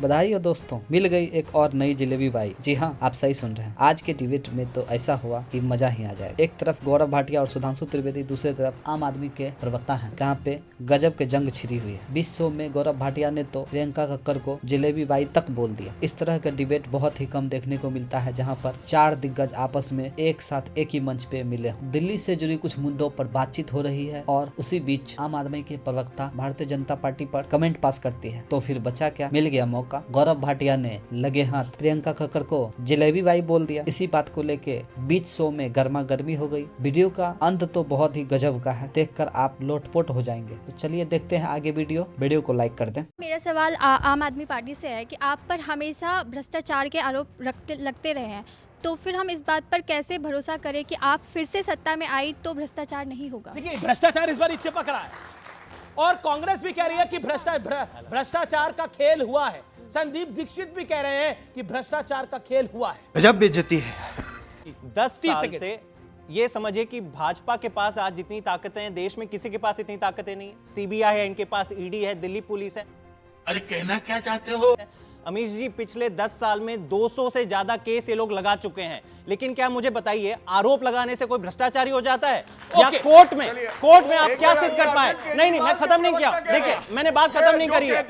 बधाई हो दोस्तों, मिल गई एक और नई जलेबी बाई। जी हाँ, आप सही सुन रहे हैं। आज के डिबेट में तो ऐसा हुआ कि मजा ही आ जाए। एक तरफ गौरव भाटिया और सुधांशु त्रिवेदी, दूसरी तरफ आम आदमी के प्रवक्ता हैं। जहाँ पे गजब के जंग छिड़ी हुई है। 20 शो में गौरव भाटिया ने तो प्रियंका कक्कड़ को जलेबी बाई तक बोल दिया। इस तरह का डिबेट बहुत ही कम देखने को मिलता है, जहाँ पर 4 दिग्गज आपस में एक साथ एक ही मंच पे मिले हों। दिल्ली से जुड़ी कुछ मुद्दों पर बातचीत हो रही है और उसी बीच आम आदमी के प्रवक्ता भारतीय जनता पार्टी पर कमेंट पास करती है। तो फिर बचा क्या, मिल गया मौका। गौरव भाटिया ने लगे हाथ प्रियंका कक्कड़ को जलेबी बाई बोल दिया। इसी बात को लेके बीच शो में गर्मा गर्मी हो गई। वीडियो का अंत तो बहुत ही गजब का है, देखकर आप लोटपोट हो जाएंगे। तो चलिए देखते हैं आगे वीडियो को लाइक कर दें। मेरा सवाल आम आदमी पार्टी से है कि आप पर हमेशा भ्रष्टाचार के आरोप लगते रहे हैं, तो फिर हम इस बात पर कैसे भरोसा करें कि आप फिर से सत्ता में आई तो भ्रष्टाचार नहीं होगा। देखिए, भ्रष्टाचार इस बार चिपक रहा है और कांग्रेस भी कह रही है कि भ्रष्टाचार का खेल हुआ है। संदीप दीक्षित भी कह रहे हैं कि भ्रष्टाचार का खेल हुआ है। गजब बेइज्जती है। 10 साल से ये समझिए कि भाजपा के पास आज जितनी ताकतें हैं, देश में किसी के पास इतनी ताकतें नहीं। सीबीआई है, इनके पास ईडी है, दिल्ली पुलिस है। अरे कहना क्या चाहते हो? अमीश जी, पिछले 10 साल में 200 से ज्यादा केस ये लोग लगा चुके हैं। लेकिन क्या मुझे बताइए, आरोप लगाने से कोई भ्रष्टाचारी हो जाता है? या कोर्ट में आप क्या सिद्ध कर पाए? नहीं, मैं खत्म नहीं किया। देखिए, मैंने बात खत्म नहीं करी है।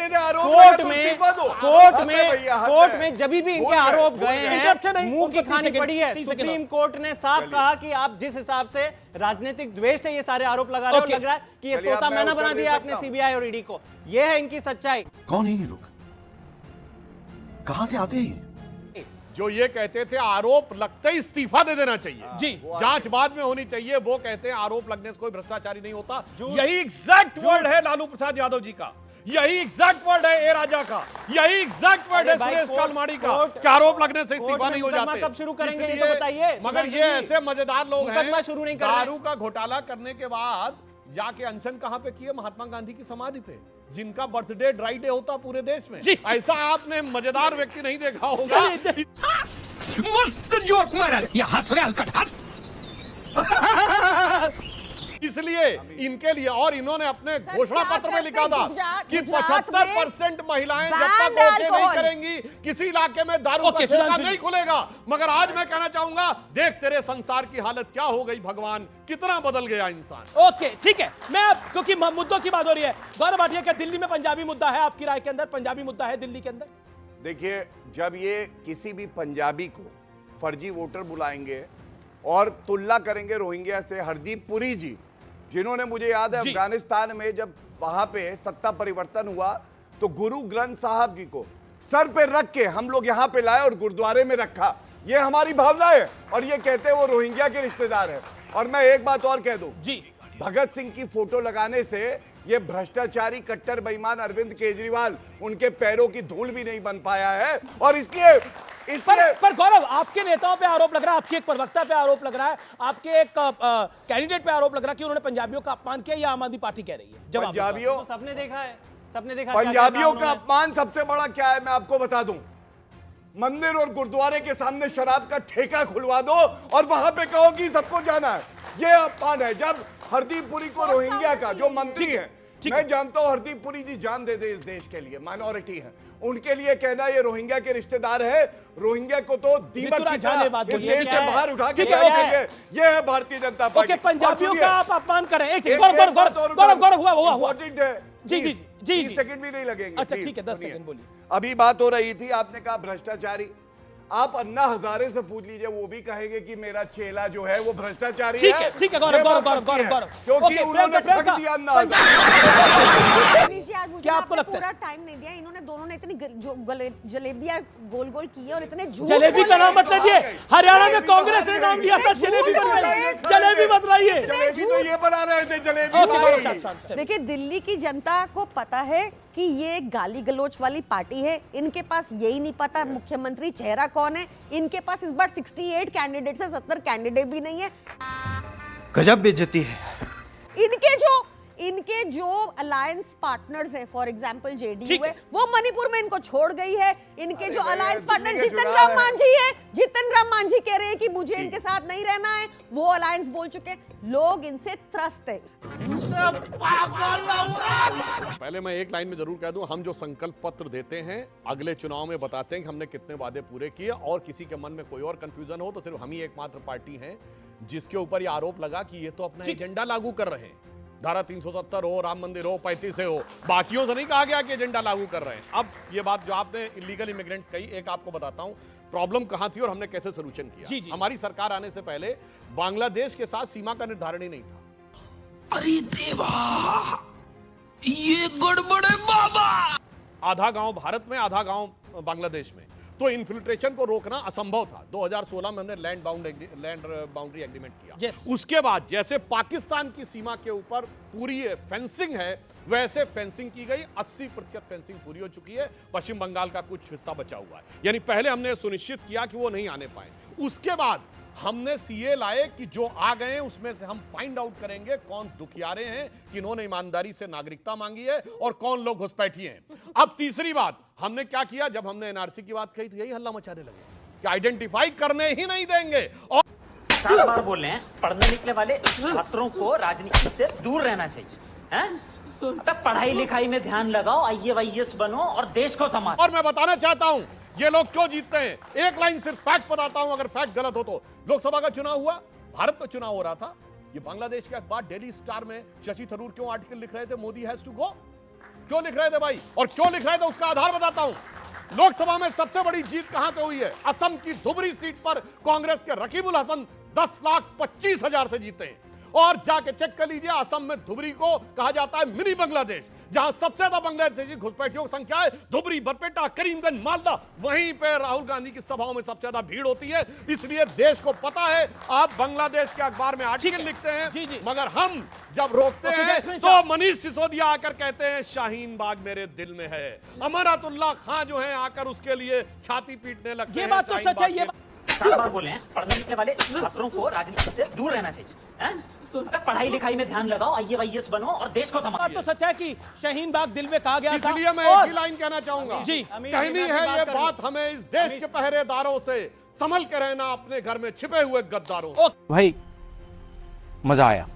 कोर्ट में जब भी इनके आरोप गए हैं, मुंह की खानी पड़ी है। सुप्रीम कोर्ट ने साफ कहा कि आप जिस हिसाब से राजनीतिक द्वेष से ये सारे आरोप लगा रहे हो, लग रहा है कि ये तोता मैना बना दिया आपने सीबीआई और ईडी को। ये है इनकी सच्चाई। कौन है ये लोग? कहां से आते हैं? जो ये कहते थे आरोप लगते ही इस्तीफा दे देना चाहिए जी, जांच बाद में होनी चाहिए, वो कहते हैं आरोप लगने से कोई भ्रष्टाचारी नहीं होता। यही एग्जैक्ट वर्ड है लालू प्रसाद यादव जी का, यही एग्जैक्ट वर्ड है ए राजा का, यही एग्जैक्ट वर्ड है सुरेश कालमाड़ी का कि आरोप लगने से इस्तीफा नहीं हो जाते। कब शुरू करेंगे ये तो बताइए। मगर ये ऐसे मजेदार लोग हैं, शुरू नहीं कर रहे। दारू का घोटाला करने के बाद जाके अनशन कहां पे किए? महात्मा गांधी की समाधि पे, जिनका बर्थडे ड्राई डे होता पूरे देश में। ऐसा आपने मजेदार व्यक्ति नहीं देखा होगा। मस्त जोक मारा, ये हंस रहे हलकट हंस। इसलिए इनके लिए, और इन्होंने अपने घोषणा पत्र में लिखा था कि 75% महिलाएं जब तक ओके नहीं करेंगी किसी इलाके में दारू का ठेका नहीं खुलेगा। मगर आज मैं कहना चाहूंगा, देख तेरे संसार की हालत क्या हो गई, भगवान कितना बदल गया इंसान। ओके, ठीक है। मैं अब, क्योंकि मुद्दों की बात हो रही है, गौरव भाटिया, क्या दिल्ली में पंजाबी मुद्दा है आपकी राय के अंदर? पंजाबी मुद्दा है दिल्ली के अंदर? देखिए, जब ये किसी भी पंजाबी को फर्जी वोटर बुलाएंगे और तुलना करेंगे रोहिंग्या से, हरदीप पुरी जी, जिन्होंने, मुझे याद है अफगानिस्तान में जब वहां पे सत्ता परिवर्तन हुआ तो गुरु ग्रंथ साहब जी को सर पे रख के हम लोग यहां पे लाए और गुरुद्वारे में रखा। ये हमारी भावना है और ये कहते हैं वो रोहिंग्या के रिश्तेदार है। और मैं एक बात और कह दूं जी, भगत सिंह की फोटो लगाने से ये भ्रष्टाचारी कट्टर बेईमान अरविंद केजरीवाल उनके पैरों की धूल भी नहीं बन पाया है। और इसलिए पर गौरव, आपके नेताओं पे आरोप लग रहा है, आपके एक प्रवक्ता पे आरोप लग रहा है, आपके एक कैंडिडेट पे आरोप लग रहा है कि उन्होंने पंजाबियों का अपमान किया, या आम आदमी पार्टी कह रही है? पंजाबियों, तो सबने देखा है, पंजाबियों का अपमान सबसे बड़ा क्या है मैं आपको बता दूं। मंदिर और गुरुद्वारे के सामने शराब का ठेका खुलवा दो और वहां पे कहो कि सबको जाना है, ये अपमान है। जब हरदीप पुरी को रोहिंग्या का जो मंत्री है, मैं जानता हूं हरदीप पुरी जी जान दे दे इस देश के लिए, माइनॉरिटी है, उनके लिए कहना ये रोहिंग्या के रिश्तेदार है, रोहिंग्या को तो दीमक की तरह इस देश से बाहर उठा के फेंकेंगे। ये है भारतीय जनता पार्टी। पंजाबियों का आप अपमान कर रहे हैं। गौरव हुआ जी जी जी, 30 सेकंड भी नहीं लगेंगे। अच्छा ठीक है, 10 सेकंड बोलिए। अभी बात हो रही थी, आपने कहा भ्रष्टाचारी। आप अन्ना हजारे से पूछ लीजिए, वो भी कहेंगे कि मेरा चेला जो है वो भ्रष्टाचारी है। ठीक है गौरव, क्योंकि उन्होंने ठग दिया अन्ना हजारे। क्या आपको लगता है? पूरा टाइम नहीं दिया इन्होंने, दोनों ने इतनी जलेबियां गोल गोल की है और इतने झूठ। जलेबी का नाम मत लीजिए, हरियाणा में कांग्रेस ने नाम लिया था जलेबी मत लाइए। जलेबी तो ये बना रहे थे, जलेबी। देखिए, दिल्ली की जनता को पता है कि ये गाली गलोच वाली पार्टी है। इनके पास यही नहीं पता मुख्यमंत्री चेहरा कौन है। इनके पास इस बार 68 कैंडिडेट से 70 कैंडिडेट भी नहीं है। गजब बेइज्जती है। इनके जो अलायंस पार्टनर्स हैं, फॉर एग्जांपल जेडीयू है, वो मणिपुर में इनको छोड़ गई है। इनके जो अलायंस पार्टनर जीतन राम मांझी कह रहे हैं कि मुझे इनके साथ नहीं रहना है, वो अलायंस बोल चुके। लोग इनसे त्रस्त है। पहले मैं एक लाइन में जरूर कह दूं, हम जो संकल्प पत्र देते हैं अगले चुनाव में बताते हैं कि हमने कितने वादे पूरे किए, और किसी के मन में कोई और कंफ्यूजन हो तो सिर्फ हम ही एकमात्र पार्टी हैं जिसके ऊपर यह आरोप लगा कि ये तो अपना एजेंडा लागू कर रहे हैं। धारा 370 हो, राम मंदिर हो, 35 से हो, बाकियों से नहीं कहा गया कि एजेंडा लागू कर रहे हैं। अब ये बात जो आपने इलीगल इमिग्रेंट्स कही, एक आपको बताता हूं प्रॉब्लम कहां थी और हमने कैसे सोल्यूशन किया। हमारी सरकार आने से पहले बांग्लादेश के साथ सीमा का निर्धारण ही नहीं था। अरे देवा, ये गड़बड़ है बाबा। आधा गांव भारत में, आधा गांव बांग्लादेश में, तो इन्फिल्ट्रेशन को रोकना असंभव था। 2016 में हमने लैंड बाउंड्री एग्रीमेंट किया। उसके बाद जैसे पाकिस्तान की सीमा के ऊपर पूरी फेंसिंग है, वैसे फेंसिंग की गई। 80% फेंसिंग पूरी हो चुकी है। पश्चिम बंगाल का कुछ हिस्सा बचा हुआ है। यानी पहले हमने सुनिश्चित किया कि वो नहीं आने पाए। उसके बाद हमने सीए लाए कि जो आ गए हैं उसमें से हम फाइंड आउट करेंगे कौन दुखियारे हैं, किन्होंने ईमानदारी से नागरिकता मांगी है, और कौन लोग घुसपैठिए हैं। अब तीसरी बात हमने क्या किया, जब हमने एनआरसी की बात कही तो यही हल्ला मचाने लगे कि आइडेंटिफाई करने ही नहीं देंगे। और 4 बार बोल रहे हैं पढ़ने निकले वाले छात्रों को राजनीति से दूर रहना चाहिए। पढ़ाई लिखाई में ध्यान लगाओ, IAS बनो और देश को संभालो। और मैं बताना चाहता हूं ये लोग क्यों जीतते हैं। एक लाइन सिर्फ फैक्ट बताता हूं, अगर फैक्ट गलत हो तो। लोकसभा का चुनाव हुआ, भारत में चुनाव हो रहा था, ये बांग्लादेश के अखबार डेली स्टार में शशि थरूर क्यों आर्टिकल लिख रहे थे, मोदी हैज टू गो, क्यों लिख रहे थे भाई, और क्यों लिख रहे थे उसका आधार बताता हूं। लोकसभा में सबसे बड़ी जीत कहां से हुई है, असम की धुबरी सीट पर कांग्रेस के रकीबुल हसन 10,25,000 से जीते हैं। और जाके चेक कर लीजिए, असम में धुबरी को कहा जाता है मिनी बांग्लादेश, जहां सबसे ज्यादा बांग्लादेशी घुसपैठियों की संख्या है। धुबरी, बरपेटा, करीमगंज, मालदा, वहीं पे राहुल गांधी की सभाओं में सबसे ज्यादा भीड़ होती है। इसलिए देश को पता है, आप बांग्लादेश के अखबार में आर्टिकल लिखते हैं, मगर हम जब रोकते हैं तो मनीष सिसोदिया आकर कहते हैं शाहीन बाग मेरे दिल में है। अमरतुल्लाह खां जो है आकर उसके लिए छाती पीटने लगते हैं। ये बात तो सच है। 4 बार बोले हैं पढ़ने निकले वाले छात्रों को राजनीति से दूर रहना चाहिए। पढ़ाई लिखाई में ध्यान लगाओ, IAS बनो और देश को संभालो। बात तो सच है कि शाहीन बाग दिल में कहा गया था। इसलिए मैं एक ही लाइन कहना चाहूंगा, जी कहनी है ये बात हमें इस देश के पहरेदारों से, संभल के रहना अपने घर में छिपे हुए गद्दारों। भाई मजा आया।